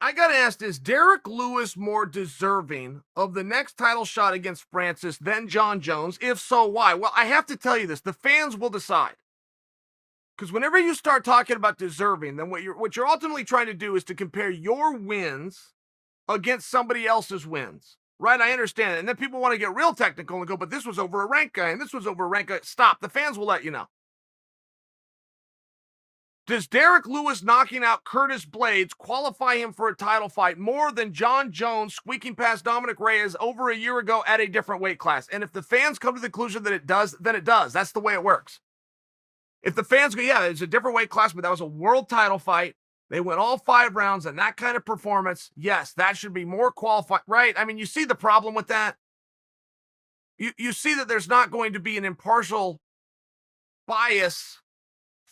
I got to ask, is Derrick Lewis more deserving of the next title shot against Francis than John Jones? If so, why? Well, I have to tell you this. The fans will decide. Because whenever you start talking about deserving, then what you're ultimately trying to do is to compare your wins against somebody else's wins. Right? I understand it. And then people want to get real technical and go, but this was over a rank guy and this was over a rank guy. Stop. The fans will let you know. Does Derrick Lewis knocking out Curtis Blades qualify him for a title fight more than John Jones squeaking past Dominic Reyes over a year ago at a different weight class? And if the fans come to the conclusion that it does, then it does. That's the way it works. If the fans go, yeah, it's a different weight class, but that was a world title fight. They went all 5 rounds and that kind of performance. Yes, that should be more qualified, right? I mean, you see the problem with that. You see that there's not going to be an impartial bias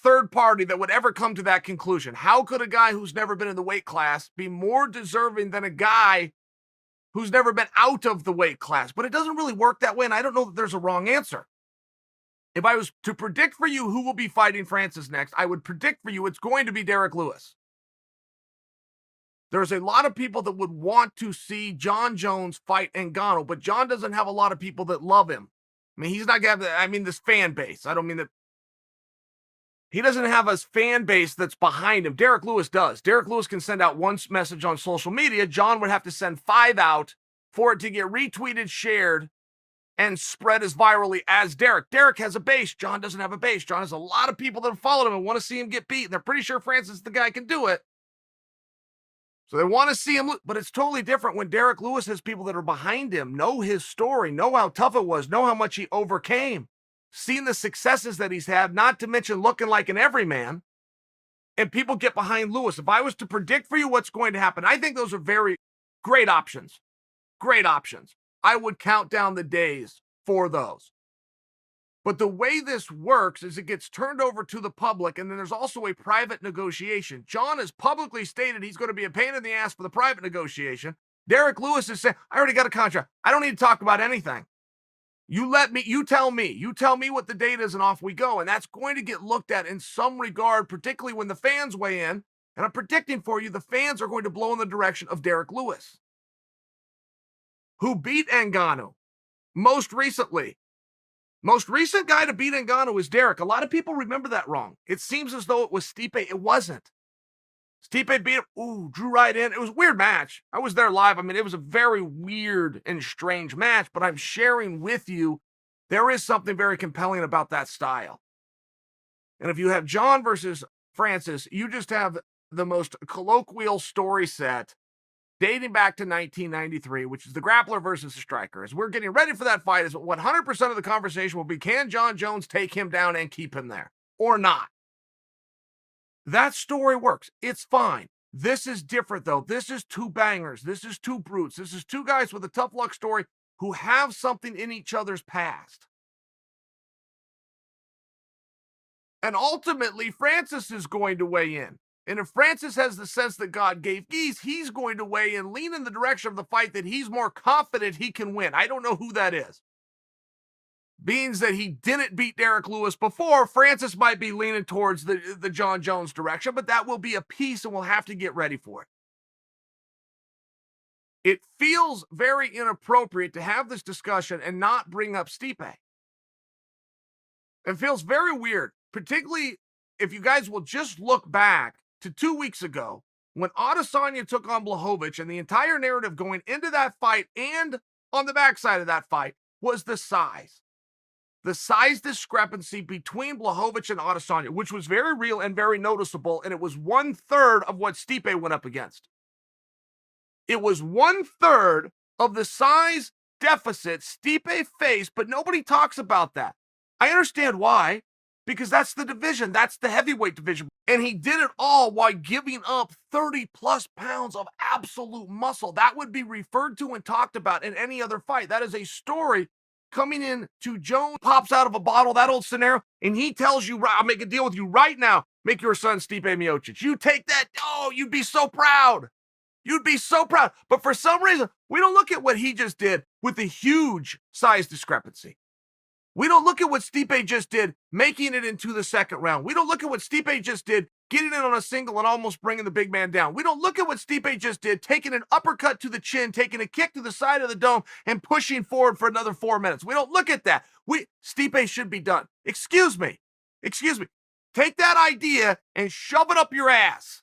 third party that would ever come to that conclusion. How could a guy who's never been in the weight class be more deserving than a guy who's never been out of the weight class? But it doesn't really work that way, and I don't know that there's a wrong answer. If I was to predict for you who will be fighting Francis next, I would predict for you it's going to be Derrick Lewis. There's a lot of people that would want to see John Jones fight Ngannou, but John doesn't have a lot of people that love him. I mean, he's not going to have, this fan base. I don't mean that. He doesn't have a fan base that's behind him. Derrick Lewis does. Derrick Lewis can send out one message on social media. John would have to send 5 out for it to get retweeted, shared, and spread as virally as Derrick. Derrick has a base. John doesn't have a base. John has a lot of people that follow him and want to see him get beat. And they're pretty sure Francis, the guy, can do it. So they want to see him, but it's totally different when Derrick Lewis has people that are behind him, know his story, know how tough it was, know how much he overcame, seen the successes that he's had, not to mention looking like an everyman, and people get behind Lewis. If I was to predict for you what's going to happen, I think those are very great options. Great options. I would count down the days for those. But the way this works is it gets turned over to the public, and then there's also a private negotiation. John has publicly stated he's going to be a pain in the ass for the private negotiation. Derrick Lewis is saying, I already got a contract. I don't need to talk about anything. You tell me what the date is, and off we go. And that's going to get looked at in some regard, particularly when the fans weigh in. And I'm predicting for you, the fans are going to blow in the direction of Derrick Lewis, who beat Ngannou most recently. Most recent guy to beat Ngannou is Derrick. A lot of people remember that wrong. It seems as though it was Stipe. It wasn't. Stipe beat him. Ooh, drew right in. It was a weird match. I was there live. It was a very weird and strange match, but I'm sharing with you there is something very compelling about that style. And if you have John versus Francis, you just have the most colloquial story set dating back to 1993, which is the grappler versus the striker. As we're getting ready for that fight, is 100% of the conversation will be, can John Jones take him down and keep him there or not? That story works. It's fine. This is different, though. This is 2 bangers. This is 2 brutes. This is 2 guys with a tough luck story who have something in each other's past. And ultimately, Francis is going to weigh in. And if Francis has the sense that God gave geese, he's going to weigh in, lean in the direction of the fight that he's more confident he can win. I don't know who that is. Means that he didn't beat Derrick Lewis before. Francis might be leaning towards the John Jones direction, but that will be a piece and we'll have to get ready for it. It feels very inappropriate to have this discussion and not bring up Stipe. It feels very weird, particularly if you guys will just look back to 2 weeks ago when Adesanya took on Blachowicz, and the entire narrative going into that fight and on the backside of that fight was the size. The size discrepancy between Blachowicz and Adesanya, which was very real and very noticeable, and it was 1/3 of what Stipe went up against. It was 1/3 of the size deficit Stipe faced, but nobody talks about that. I understand why. Because that's the division. That's the heavyweight division. And he did it all while giving up 30+ pounds of absolute muscle. That would be referred to and talked about in any other fight. That is a story coming in to Jones, pops out of a bottle, that old scenario, and he tells you, I'll make a deal with you right now. Make your son Stipe Miocic. You take that. Oh, you'd be so proud. You'd be so proud. But for some reason, we don't look at what he just did with the huge size discrepancy. We don't look at what Stipe just did, making it into the second round. We don't look at what Stipe just did, getting in on a single and almost bringing the big man down. We don't look at what Stipe just did, taking an uppercut to the chin, taking a kick to the side of the dome, and pushing forward for another 4 minutes. We don't look at that. Stipe should be done. Excuse me. Take that idea and shove it up your ass.